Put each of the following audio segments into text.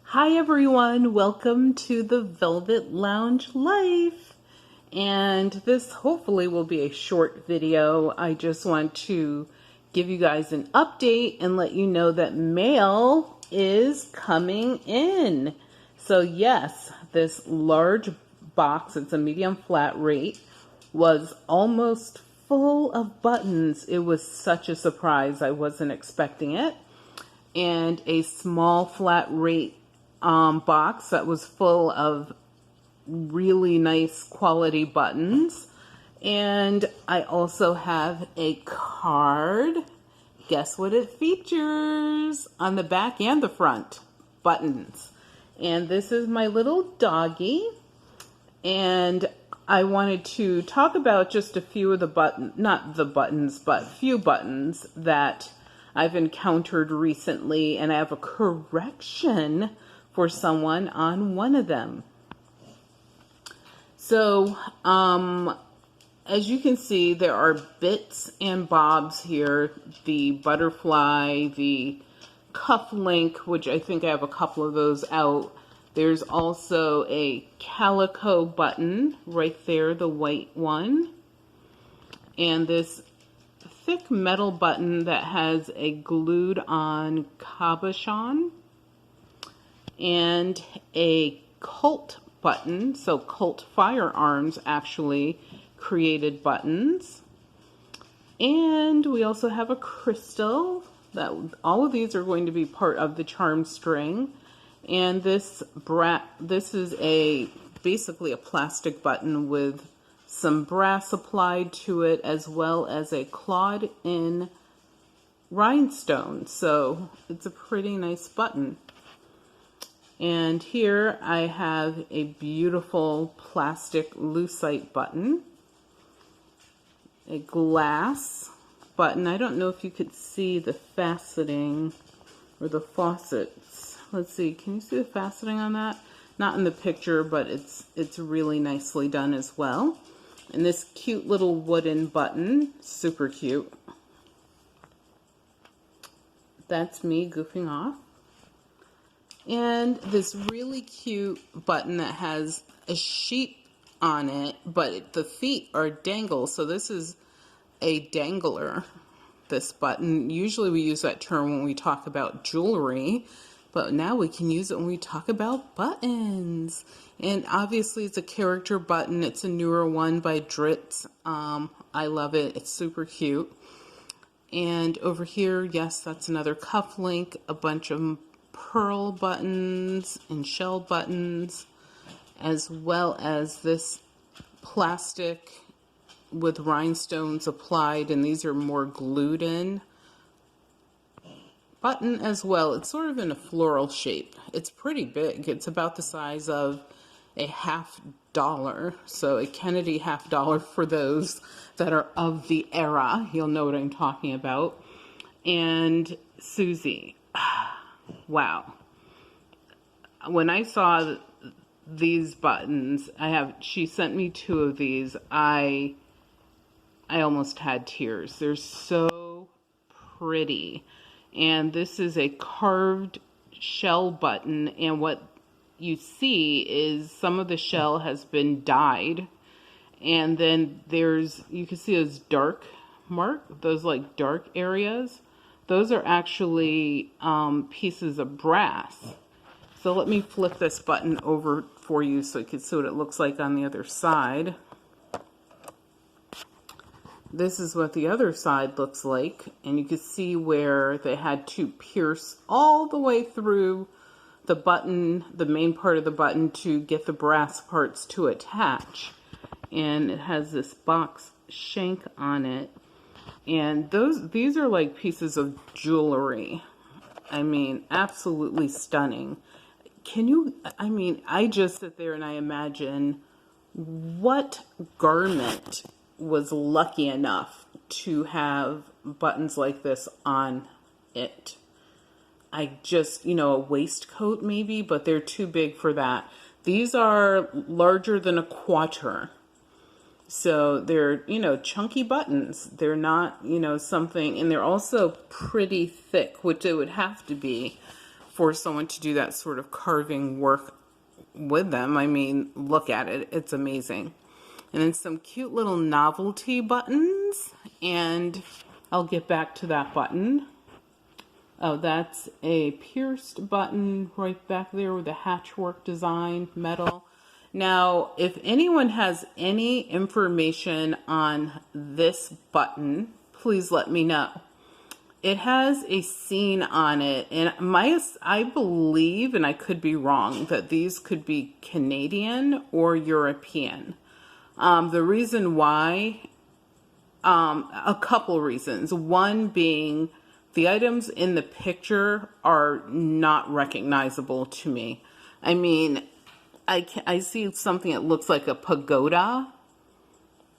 Hi everyone, welcome to the Velvet Lounge Life. And this hopefully will be a short video. I just want to give you guys an update and let you know that mail is coming in. So yes, this large box, it's a medium flat rate, was almost full of buttons. It was such a surprise. I wasn't expecting it. And a small flat rate box that was full of really nice quality buttons. And I also have a card. Guess what it features on the back and the front? Buttons. And this is my little doggy. And I wanted to talk about just a few of the not the buttons, but few buttons that I've encountered recently, and I have a correction for someone on one of them. So, as you can see, there are bits and bobs here. The butterfly, the cuff link, which I think I have a couple of those out. There's also a calico button right there, the white one. And this thick metal button that has a glued on cabochon. And a Colt button. So Colt Firearms actually created buttons. And we also have a crystal. That all of these are going to be part of the charm string. And this is basically a plastic button with some brass applied to it, as well as a clawed in rhinestone. So it's a pretty nice button. And here I have a beautiful plastic lucite button, a glass button. I don't know if you could see the faceting or the faucets. Let's see, can you see the faceting on that? Not in the picture, but it's really nicely done as well. And this cute little wooden button, super cute. That's me goofing off. And this really cute button that has a sheep on it, but the feet are dangles. So this is a dangler, this button. Usually we use that term when we talk about jewelry, but now we can use it when we talk about buttons. And obviously it's a character button. It's a newer one by Dritz. I love it. It's super cute. And over here, yes, that's another cuff link, a bunch of pearl buttons and shell buttons, as well as this plastic with rhinestones applied, and these are more glued in button as well. It's sort of in a floral shape. It's pretty big. It's about the size of a $50, so a Kennedy $50 for those that are of the era. You'll know what I'm talking about. And Susie, wow. When I saw these buttons, she sent me 2 of these. I almost had tears. They're so pretty. And this is a carved shell button, and what you see is some of the shell has been dyed, and then you can see those those like dark areas. Those are actually pieces of brass. So let me flip this button over for you so you can see what it looks like on the other side. This is what the other side looks like, and you can see where they had to pierce all the way through the button, the main part of the button, to get the brass parts to attach. And it has this box shank on it. And these are like pieces of jewelry. I mean, absolutely stunning. I just sit there and I imagine what garment was lucky enough to have buttons like this on it. A waistcoat maybe, but they're too big for that. These are larger than a quarter. So they're, chunky buttons. They're not, something, and they're also pretty thick, which they would have to be for someone to do that sort of carving work with them. I mean, look at it. It's amazing. And then some cute little novelty buttons. And I'll get back to that button. Oh, that's a pierced button right back there with a hatchwork design, metal. Now, if anyone has any information on this button, please let me know. It has a scene on it, and I believe, and I could be wrong, that these could be Canadian or European. The reason why, a couple reasons. One being the items in the picture are not recognizable to me. I mean, I see something that looks like a pagoda,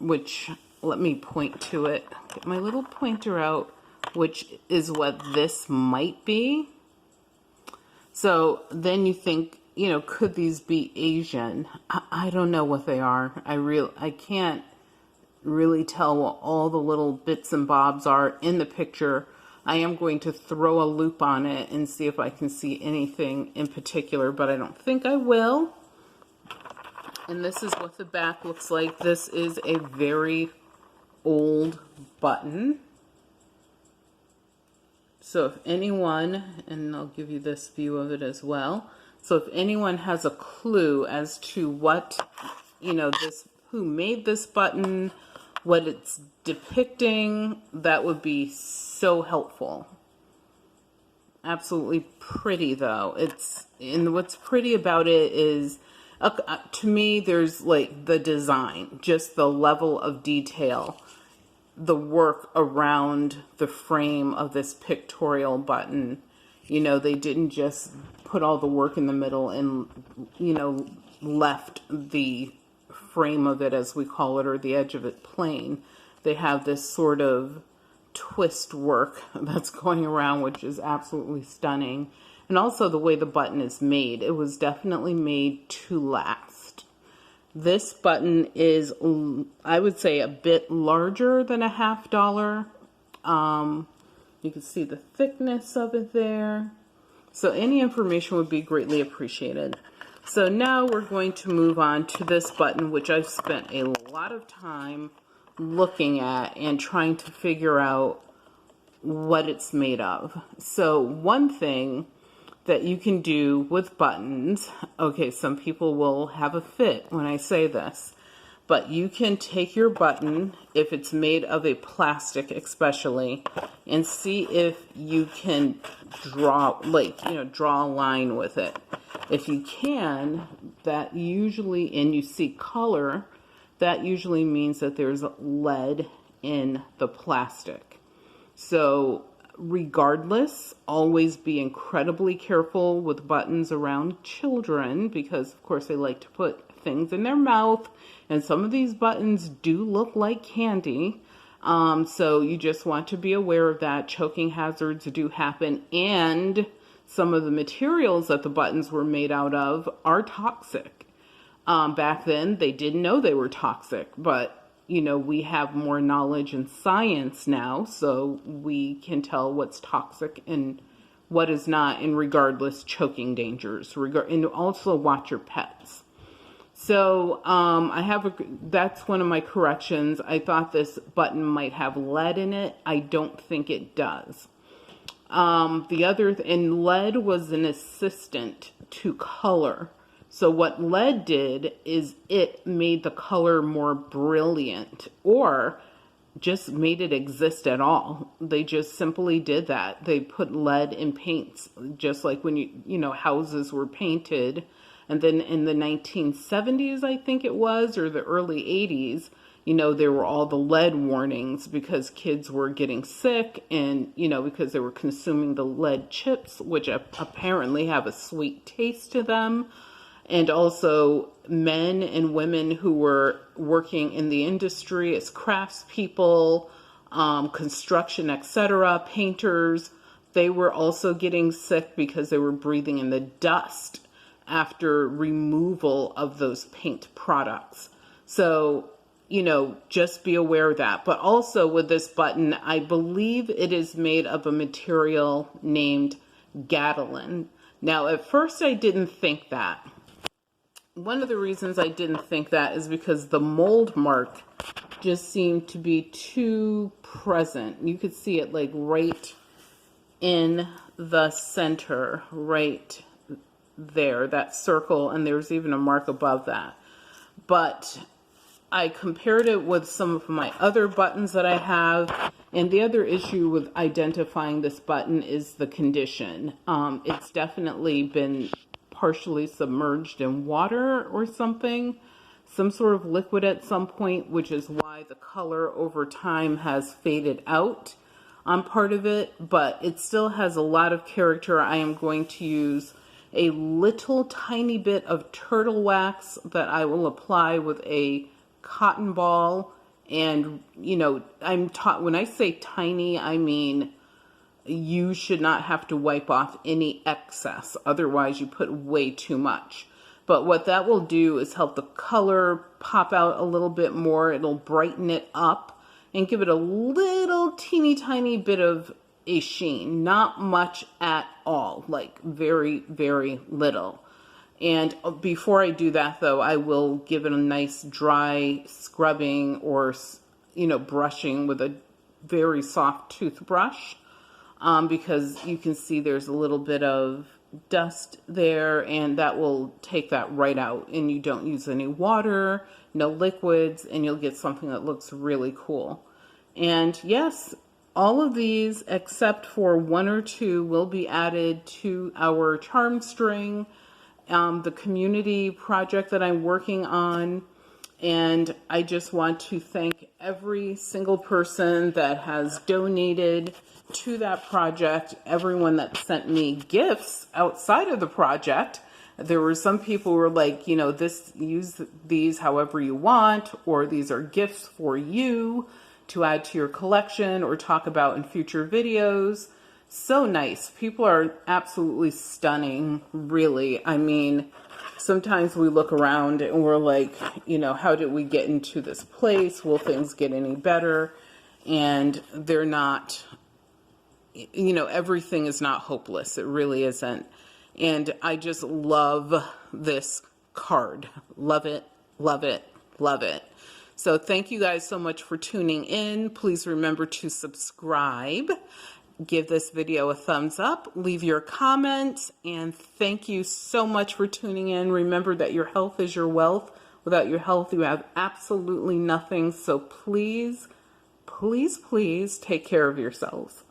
which, let me point to it. Get my little pointer out, which is what this might be. So then you think, you know, could these be Asian? I don't know what they are. I can't really tell what all the little bits and bobs are in the picture. I am going to throw a loop on it and see if I can see anything in particular, but I don't think I will. And this is what the back looks like. This is a very old button. So if anyone, and I'll give you this view of it as well. So if anyone has a clue as to what, you know, who made this button, what it's depicting, that would be so helpful. Absolutely pretty though. And what's pretty about it is, to me, there's like the design, just the level of detail, the work around the frame of this pictorial button. You know, they didn't just put all the work in the middle and, you know, left the frame of it, as we call it, or the edge of it plain. They have this sort of twist work that's going around, which is absolutely stunning. And also the way the button is made. It was definitely made to last. This button is, I would say, a bit larger than a $50. You can see the thickness of it there. So any information would be greatly appreciated. So now we're going to move on to this button, which I've spent a lot of time looking at and trying to figure out what it's made of. So one thing that you can do with buttons, okay, some people will have a fit when I say this, but you can take your button, if it's made of a plastic especially, and see if you can draw, like, you know, draw a line with it. If you can, that usually, and you see color, that usually means that there's lead in the plastic. So regardless, always be incredibly careful with buttons around children, because of course they like to put things in their mouth, and some of these buttons do look like candy. So you just want to be aware of that. Choking hazards do happen, and some of the materials that the buttons were made out of are toxic. Back then, they didn't know they were toxic, but you know, we have more knowledge and science now, so we can tell what's toxic and what is not, and regardless, choking dangers. And also watch your pets. So that's one of my corrections. I thought this button might have lead in it. I don't think it does. And lead was an assistant to color. So what lead did is it made the color more brilliant, or just made it exist at all. They just simply did that. They put lead in paints, just like when you know, houses were painted. And then in the 1970s, I think it was, or the early 80s, you know, there were all the lead warnings because kids were getting sick, and, you know, because they were consuming the lead chips, which apparently have a sweet taste to them. And also men and women who were working in the industry as craftspeople, construction, etc., painters, they were also getting sick because they were breathing in the dust after removal of those paint products. So, you know, just be aware of that. But also with this button, I believe it is made of a material named gadolin. Now, at first I didn't think that. One of the reasons I didn't think that is because the mold mark just seemed to be too present. You could see it like right in the center, right there, that circle, and there's even a mark above that. But I compared it with some of my other buttons that I have, and the other issue with identifying this button is the condition. It's definitely been partially submerged in water or something, some sort of liquid at some point, which is why the color over time has faded out on part of it, but it still has a lot of character. I am going to use a little tiny bit of turtle wax that I will apply with a cotton ball. And, you know, I'm taught when I say tiny, I mean you should not have to wipe off any excess. Otherwise, you put way too much. But what that will do is help the color pop out a little bit more. It'll brighten it up and give it a little teeny tiny bit of a sheen. Not much at all, like very, very little. And before I do that, though, I will give it a nice dry scrubbing or, you know, brushing with a very soft toothbrush. Because you can see there's a little bit of dust there, and that will take that right out, and you don't use any water, no liquids, and you'll get something that looks really cool. And yes, all of these except for one or two will be added to our charm string, the community project that I'm working on. And I just want to thank every single person that has donated to that project, everyone that sent me gifts outside of the project. There were some people who were like, you know, use these however you want, or these are gifts for you to add to your collection or talk about in future videos. So nice. People are absolutely stunning, really. I mean, sometimes we look around and we're like, you know, how did we get into this place? Will things get any better? And they're not, you know, everything is not hopeless. It really isn't. And I just love this card. Love it, love it, love it. So thank you guys so much for tuning in. Please remember to subscribe. Give this video a thumbs up, leave your comments, and thank you so much for tuning in. Remember that your health is your wealth. Without your health, you have absolutely nothing. So please, please, please take care of yourselves.